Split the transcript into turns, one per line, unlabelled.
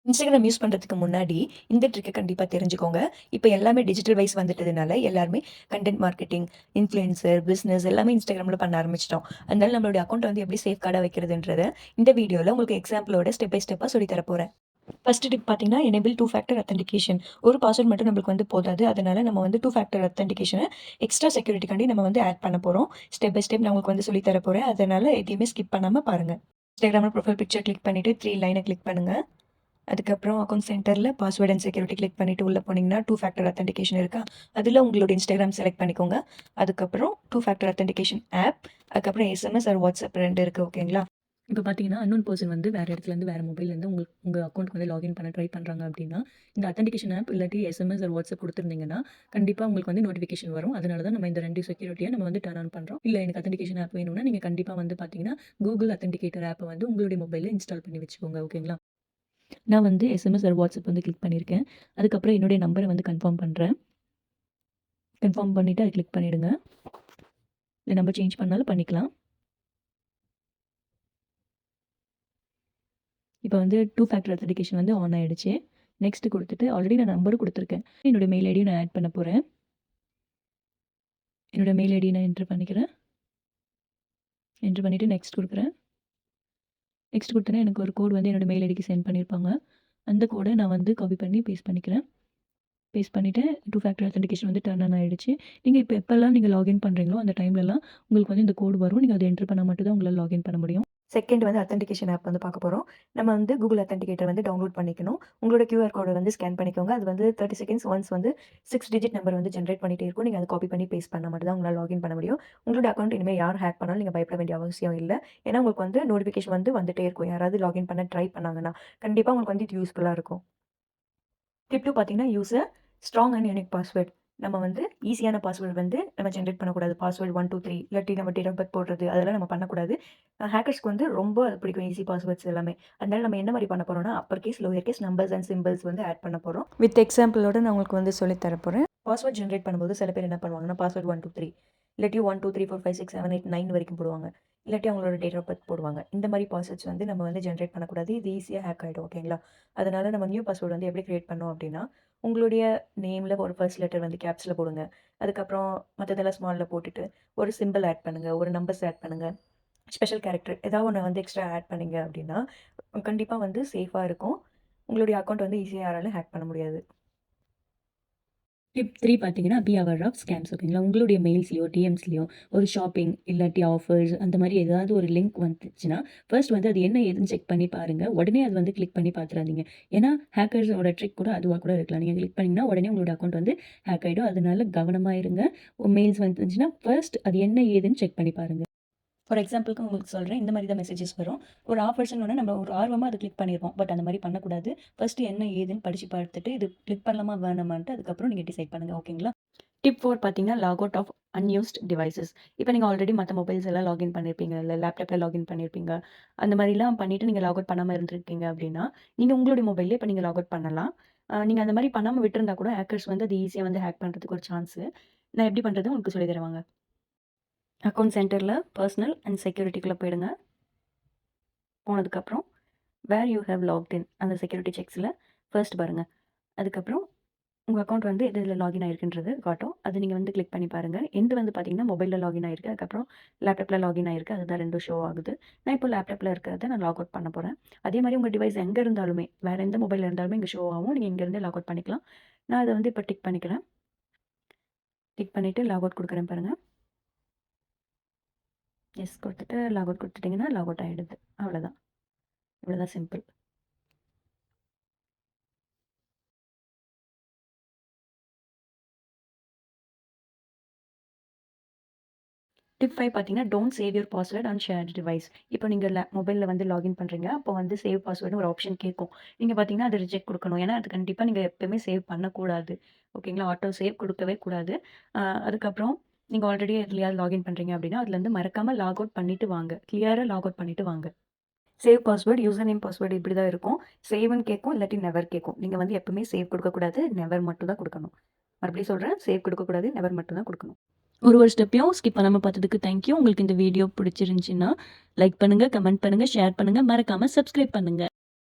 Instagram use பண்ணுறதுக்கு முன்னாடி இந்த ட்ரிக்கை கண்டிப்பாக தெரிஞ்சுக்கோங்க. இப்போ எல்லாமே டிஜிட்டல் வைஸ் வந்துட்டதுனால எல்லாருமே கண்டென்ட் மார்க்கெட்டிங், இன்ஃப்ளூயன்சர், பிஸ்னஸ் எல்லாமே இன்ஸ்டாகிராமில் பண்ண ஆரம்பிச்சிட்டோம். அதனால நம்மளுடைய அக்கௌண்ட் வந்து எப்படி சேஃப்கார்டாக வைக்கிறதுன்றத இந்த வீடியோவில் உங்களுக்கு எக்ஸாம்பிளோட ஸ்டெப் பை ஸ்டெப்பாக சொல்லி தர போகிறேன். ஃபர்ஸ்ட் டிப் பார்த்தீங்கன்னா, எனேபிள் டூ ஃபேக்டர் அத்தென்டிகேஷன். ஒரு பாஸ்வேர்ட் மட்டும் நம்மளுக்கு வந்து போதாது. அதனால நம்ம வந்து டூ ஃபேக்டர் அத்தென்டிகேஷனை எக்ஸ்ட்ரா செக்யூரிட்டிக்காண்டி நம்ம வந்து ஆட் பண்ண போகிறோம். ஸ்டெப் பை ஸ்டெப் நான் உங்களுக்கு வந்து சொல்லி தர போகிறேன். அதனால எதையுமே ஸ்கிப் பண்ணாமல் பாருங்கள். இன்ஸ்டாகிராமில் ப்ரொஃபைல் பிக்சர் கிளிக் பண்ணிவிட்டு 3 லைனை கிளிக் பண்ணுங்கள். அதுக்கப்புறம் அக்கௌண்ட் சென்டரில் பாஸ்வேர்ட் அண்ட் செக்யூரிட்டி கிளிக் பண்ணிவிட்டு உள்ளே போனீங்கன்னா டூ ஃபேக்டர் அத்தென்டிகேஷன் இருக்கா, அதில் உங்களோட இன்ஸ்டாகிராம் செலக்ட் பண்ணிக்கோங்க. அதுக்கப்புறம் டூ ஃபேக்டர் அத்தென்டிகேஷன் ஆப், அதுக்கப்புறம் எஸ்எம்எஸ் ஆர் வாட்ஸ்அப் 2 இருக்குது. ஓகேங்களா? இப்போ பார்த்தீங்கன்னா அன்னோன் பர்சன் வந்து வேறு இடத்துலேருந்து வேறு மொபைல்லேருந்து உங்கள் அக்கௌண்ட்டுக்கு வந்து லாகின் பண்ண ட்ரை பண்ணுறாங்க அப்படின்னா, இந்த அத்தென்டிகேஷன் ஆப் இல்லாட்டி எஸ்எம்எஸ் ஆர் வாட்ஸ்அப் கொடுத்துருந்தீங்கன்னா கண்டிப்பாக உங்களுக்கு வந்து நோட்டிஃபிகேஷன் வரும். அதனால தான் நம்ம இந்த 2 செக்யூரிட்டியை நம்ம வந்து டர்ன் ஆன் பண்ணுறோம். இல்லை எனக்கு அத்தென்டிகேஷன் ஆப் வேணும்னா நீங்கள் கண்டிப்பாக வந்து பார்த்தீங்கன்னா கூகுள் அத்தென்டிகேட்டர் ஆப்பை வந்து உங்களுடைய மொபைலில் இன்ஸ்டால் பண்ணி வச்சுக்கோங்க. ஓகேங்களா? நான் வந்து எஸ்எம்எஸ் ஆர் வாட்ஸ்அப் வந்து கிளிக் பண்ணியிருக்கேன். அதுக்கப்புறம் என்னுடைய நம்பரை வந்து கன்ஃபார்ம் பண்ணுறேன். கன்ஃபார்ம் பண்ணிவிட்டு அதை கிளிக் பண்ணிவிடுங்க. இந்த நம்பர் சேஞ்ச் பண்ணாலும் பண்ணிக்கலாம். இப்போ வந்து டூ ஃபேக்டர் அத்தென்டிகேஷன் வந்து ஆன் ஆகிடுச்சு. நெக்ஸ்ட் கொடுத்துட்டு ஆல்ரெடி நான் நம்பரும் கொடுத்துருக்கேன். என்னோடய மெயில் ஐடியும் நான் ஆட் பண்ண போகிறேன். என்னோடய மெயில் ஐடி நான் என்ட்ரு பண்ணிக்கிறேன். என்ட்ரு பண்ணிவிட்டு நெக்ஸ்ட் கொடுக்குறேன். நெக்ஸ்ட் கொடுத்தோன்னே எனக்கு ஒரு கோட் வந்து என்னோடய மெயில் ஐடிக்கு சென்ட் பண்ணியிருப்பாங்க. அந்த கோடை நான் வந்து காப்பி பண்ணி பேஸ்ட் பண்ணிக்கிறேன். பேஸ்ட் பண்ணிவிட்டு டூ ஃபேக்டர் அத்தென்டிகேஷன் வந்து டர்ன் ஆன் ஆகிடுச்சு. நீங்கள் இப்போ எப்போல்லாம் நீங்கள் லாகின் பண்ணுறீங்களோ அந்த டைம்லலாம் உங்களுக்கு வந்து இந்த கோடு வரும். நீங்கள் அதை என்ட்ரு பண்ணால் மட்டும் தான் உங்களால் லாகின் பண்ண முடியும். செகண்ட் வந்து அத்தென்டிகேஷன் ஆப் வந்து பார்க்க போகிறோம். நம்ம வந்து கூகுள் அத்தென்டிகேட்டர் வந்து டவுன்லோட் பண்ணிக்கணும். உங்களோட QR கோடை வந்து ஸ்கேன் பண்ணிக்கோங்க. அது வந்து 30 செகண்ட்ஸ் ஒன்ஸ் வந்து 6 டிஜிட் நம்பர் வந்து ஜென்ரேட் பண்ணிகிட்டே இருக்கும். நீங்கள் அதை காப்பி பண்ணி பேஸ்ட் பண்ணால் மட்டும் தான் உங்களால் லாகின் பண்ண முடியும். உங்களோட அக்கௌண்ட் இனிமேல் யார் ஹேக் பண்ணாலும் நீங்கள் பயப்பட வேண்டிய அவசியம் இல்லை. ஏன்னா உங்களுக்கு வந்து நோட்டிஃபிகேஷன் வந்து வந்துட்டே இருக்கும். யாராவது லாகின் பண்ண ட்ரை பண்ணாங்கன்னா கண்டிப்பாக உங்களுக்கு வந்து இது யூஸ்ஃபுல்லாக இருக்கும். டிப் 2 பார்த்தீங்கன்னா, use a strong and unique password. நம்ம வந்து ஈஸியான பாஸ்வேர்ட் வந்து நம்ம ஜென்ரேட் பண்ணக்கூடாது. பாஸ்வேர்ட் 1, 2, 3 இல்லாட்டி நம்ம டேட் ஆஃப் பர்த் போடுறது அதெல்லாம் நம்ம பண்ணக்கூடாது. ஹேக்கர்ஸ்க்கு வந்து ரொம்ப அது பிடிக்கும் ஈஸி பாஸ்வேர்ட்ஸ் எல்லாமே. அதனால நம்ம என்ன மாரி பண்ண போறோம்னா, upper case, lower case, numbers and symbols வந்து ஆட் பண்ண போறோம். வித் எக்ஸாம்பிளோட நான் உங்களுக்கு வந்து சொல்லி தர போறேன். பாஸ்வேர்ட் ஜென்ரேட் பண்ணும்போது சில பேர் என்ன பண்ணுவாங்கன்னா, பாஸ்வேர்ட் 1, 2, 3 இல்லாட்டி 1, 2, 3, 4, 5, 6, 7, 8, 9 வரைக்கும் போடுவாங்க. இல்லாட்டி அவங்களோட டேட் ஆஃப் பர்த் போடுவாங்க. இந்த மாதிரி பாஸ்வேர்ட்ஸ் வந்து நம்ம வந்து ஜென்ரேட் பண்ணக்கூடாது. இது ஈஸியாக ஹேக் ஆகிடும். ஓகேங்களா? அதனால நம்ம நியூ பாஸ்வேர்ட் வந்து எப்படி கிரியேட் பண்ணோம் அப்படின்னா, உங்களுடைய நேமில் ஒரு ஃபர்ஸ்ட் லெட்டர் வந்து கேப்ஸில் போடுங்க. அதுக்கப்புறம் மற்றதெல்லாம் ஸ்மாலில் போட்டுட்டு ஒரு சிம்பிள் ஆட் பண்ணுங்கள், ஒரு நம்பர்ஸ் ஆட் பண்ணுங்கள், ஸ்பெஷல் கேரக்டர் ஏதாவது ஒன்று வந்து எக்ஸ்ட்ரா ஆட் பண்ணிங்க அப்படின்னா கண்டிப்பாக வந்து சேஃபாக இருக்கும். உங்களுடைய அக்கௌண்ட் வந்து ஈஸியாக யாராலும் ஹேக் பண்ண முடியாது. டிப் 3 பார்த்தீங்கன்னா, பி அவர் ஆஃப் ஸ்கேம்ஸ். ஓகேங்களா? உங்களுடைய மெயில்ஸ்லையோ, டிஎம்ஸ்லையோ ஒரு ஷாப்பிங் இல்லாட்டி ஆஃபர்ஸ் அந்த மாதிரி ஏதாவது ஒரு லிங்க் வந்துச்சுன்னா, ஃபர்ஸ்ட் வந்து அது என்ன ஏதுன்னு செக் பண்ணி பாருங்கள். உடனே அது வந்து கிளிக் பண்ணி பார்த்துறாதீங்க. ஏன்னா ஹேக்கர்ஸோட ட்ரிக் கூட அதுவாக கூட இருக்கலாம். நீங்கள் கிளிக் பண்ணிங்கன்னா உடனே உங்களோட அக்கௌண்ட் வந்து ஹேக் ஆகிடும். அதனால கவனமாக இருங்க. மெயில்ஸ் வந்துச்சுன்னா ஃபர்ஸ்ட் அது என்ன ஏதுன்னு செக் பண்ணி பாருங்கள். ஃபார் எக்ஸாம்பிளுக்கு உங்களுக்கு சொல்கிறேன், இந்த மாதிரி தான் மெசேஜஸ் வரும். ஒரு ஆஃபர்ஸ்னு ஒன்று நம்ம ஒரு ஆர்வமாக அதை கிளிக் பண்ணியிருப்போம். பட் அந்த மாதிரி பண்ணக்கூடாது. ஃபஸ்ட்டு என்ன ஏதுன்னு படித்து பார்த்துட்டு இது கிளிக் பண்ணலாமா வேணாமான்ட்டு அதுக்கப்புறம் நீங்கள் டிசைட் பண்ணுங்கள். ஓகேங்களா? டிப் 4 பார்த்தீங்கன்னா, log out of unused devices. இப்போ நீங்கள் ஆல்ரெடி மற்ற மொபைல்ஸ் எல்லாம் லாகின் பண்ணியிருப்பீங்க, இல்லை லேப்டாப்பில் லாகின் பண்ணியிருப்பீங்க. அந்த மாதிரிலாம் பண்ணிவிட்டு நீங்கள் லாக் அவுட் பண்ணாமல் இருந்திருக்கீங்க அப்படின்னா, நீங்கள் உங்களுடைய மொபைல்லே இப்போ நீங்கள் லாக் அவுட் பண்ணலாம். நீங்கள் அந்த மாதிரி பண்ணாமல் விட்டுருந்தா கூட ஹேக்கர்ஸ் வந்து அது ஈஸியாக வந்து ஹேக் பண்ணுறதுக்கு ஒரு சான்ஸு. நான் எப்படி பண்ணுறது உங்களுக்கு சொல்லி தருவாங்க. அக்கௌண்ட் சென்டரில் பர்சனல் அண்ட் செக்யூரிட்டிக்குள்ளே போயிடுங்க. போனதுக்கப்புறம் வேர் யூ ஹேவ் லாக்ட் இன் அந்த செக்யூரிட்டி செக்ஸில் ஃபர்ஸ்ட் பாருங்கள். அதுக்கப்புறம் உங்கள் அக்கௌண்ட் வந்து எது இதில் லாகின் ஆயிருக்குன்றது காட்டும். அது நீங்கள் வந்து கிளிக் பண்ணி பாருங்கள். எந்த வந்து பார்த்தீங்கன்னா மொபைலில் லாகின் ஆயிருக்கு, அதுக்கப்புறம் லேப்டாப்பில் லாகின் ஆயிருக்கு. அதுதான் 2 ஷோ ஆகுது. நான் இப்போ லேப்டாப்பில் இருக்கிறத நான் லாக் அவுட் பண்ண போகிறேன். அதே மாதிரி உங்கள் டிவைஸ் எங்கே இருந்தாலுமே வேறு எந்த மொபைலில் இருந்தாலுமே இங்கே ஷோ ஆகும். நீங்கள் இங்கேருந்தே லாக் அவுட் பண்ணிக்கலாம். நான் அதை வந்து இப்போ டிக் பண்ணிக்கிறேன். டிக் பண்ணிவிட்டு லாக் அவுட் கொடுக்குறேன் பாருங்கள். எஸ் கொடுத்துட்டு லாக் அவுட் கொடுத்துட்டிங்கன்னா லாக் அவுட் ஆகிடுது. அவ்வளோதான். இவ்வளோதான் சிம்பிள். டிப் 5 பார்த்தீங்கன்னா, don't save your password on shared device. இப்போ நீங்கள் மொபைலில் வந்து லாகின் பண்ணுறீங்க. அப்போ வந்து சேவ் பாஸ்வேர்டுன்னு ஒரு ஆப்ஷன் கேட்கும். நீங்கள் பார்த்தீங்கன்னா, அது ரிஜெக்ட் கொடுக்கணும். ஏன்னா அது கண்டிப்பாக நீங்கள் எப்பயுமே சேவ் பண்ணக்கூடாது. ஓகேங்களா? ஆட்டோ சேவ் கொடுக்கவே கூடாது. அதுக்கப்புறம் நீங்கள் ஆல்ரெடி எதுலையாவது லாகின் பண்ணுறீங்க அப்படின்னா, அதுலேருந்து மறக்காமல் லாக் அவுட் பண்ணிவிட்டு வாங்க. கிளியராக லாக் அவுட் பண்ணிவிட்டு வாங்க. Save password, user name password இப்படி தான் இருக்கும். சேவ்ன்னு கேட்கும், இல்லாட்டி நெவர் கேட்கும். நீங்கள் வந்து எப்பவுமே சேவ் கொடுக்கக்கூடாது. நெவர் மட்டும் தான் கொடுக்கணும். மறுபடியும் சொல்கிறேன், சேவ் கொடுக்கக்கூடாது. நெவர் மட்டும் தான் கொடுக்கணும். ஒரு ஸ்டெப்பையும் ஸ்கிப் பண்ணாமல் பார்த்ததுக்கு தேங்க்யூ. உங்களுக்கு இந்த வீடியோ பிடிச்சிருந்துச்சின்னா லைக் பண்ணுங்கள், கமெண்ட் பண்ணுங்கள், ஷேர் பண்ணுங்கள், மறக்காமல் சப்ஸ்கிரைப் பண்ணுங்கள்.